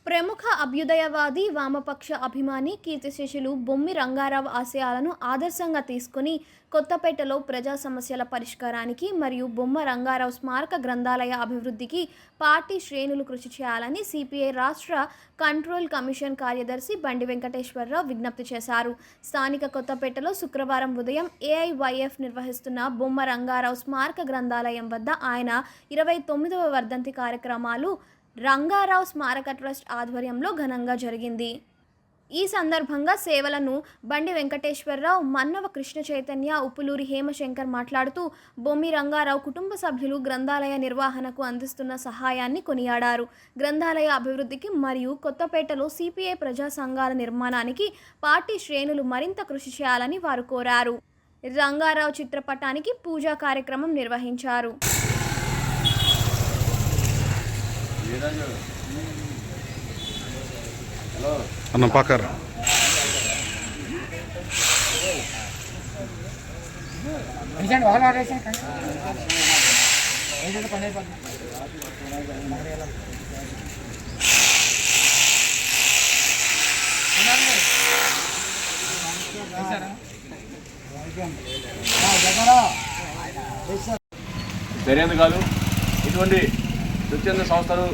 ప్రముఖ అభ్యుదయవాది వామపక్ష అభిమాని కీర్తిశేషులు బొమ్మి రంగారావు ఆశయాలను ఆదర్శంగా తీసుకుని కొత్తపేటలో ప్రజా సమస్యల పరిష్కారానికి మరియు బొమ్మ రంగారావు స్మారక గ్రంథాలయ అభివృద్ధికి పార్టీ శ్రేణులు కృషి చేయాలని సిపిఐ రాష్ట్ర కంట్రోల్ కమిషన్ కార్యదర్శి బండి వెంకటేశ్వరరావు విజ్ఞప్తి చేశారు. స్థానిక కొత్తపేటలో శుక్రవారం ఉదయం ఏఐవైఎఫ్ నిర్వహిస్తున్న బొమ్మ రంగారావు స్మారక గ్రంథాలయం వద్ద ఆయన 29వ వర్ధంతి కార్యక్రమాలు రంగారావు స్మారక ట్రస్ట్ ఆధ్వర్యంలో ఘనంగా జరిగింది. ఈ సందర్భంగా సేవలను బండి వెంకటేశ్వరరావు, మన్నవ కృష్ణ చైతన్య, ఉప్పులూరి హేమశంకర్ మాట్లాడుతూ బొమ్మి రంగారావు కుటుంబ సభ్యులు గ్రంథాలయ నిర్వహణకు అందిస్తున్న సహాయాన్ని కొనియాడారు. గ్రంథాలయ అభివృద్ధికి మరియు కొత్తపేటలో సిపిఐ ప్రజా సంఘాల నిర్మాణానికి పార్టీ శ్రేణులు మరింత కృషి చేయాలని వారు కోరారు. రంగారావు చిత్రపటానికి పూజా కార్యక్రమం నిర్వహించారు. అన్న పాకర్ సరైనది కాదు. ఇటువంటి స్వచ్ఛంద సంస్థలు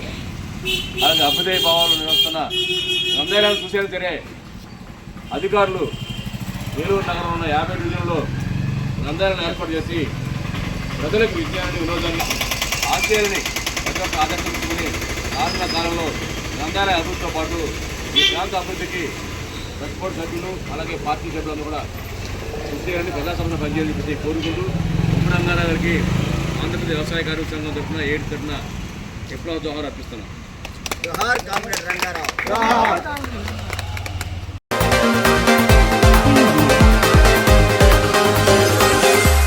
అలాగే అభ్యుదయ భావాలు నిర్వహిస్తున్న గ్రంథాలయాలు చూసేది సరే అధికారులు ఏలూరు నగరంలో ఉన్న 50 డివిజన్లలో గ్రంథాలయాలను ఏర్పాటు చేసి ప్రజలకు విజ్ఞానాన్ని, వినోదాన్ని, ఆశయాన్ని ప్రతి ఒక్క ఆకర్షించుకుని రానున్న కాలంలో గ్రంథాలయ అభివృద్ధితో పాటు ఈ ప్రాంత అభివృద్ధికి ప్రతిపోటు సభ్యులు అలాగే పార్టీ సభ్యులను కూడా కృషి చేయాలని ప్రజాసభలో పనిచేయాలని చెప్పి కోరుకుంటూ బొమ్మి రంగారావు గారికి ఆంధ్రప్రదేశ్ వ్యవసాయ కార్మిక సంఘం తరఫున 7 తరఫున ఎప్పుడో జోహార్ అర్పిస్తున్నాం. జోహార్ కామ్రేడ్ రంగారావు.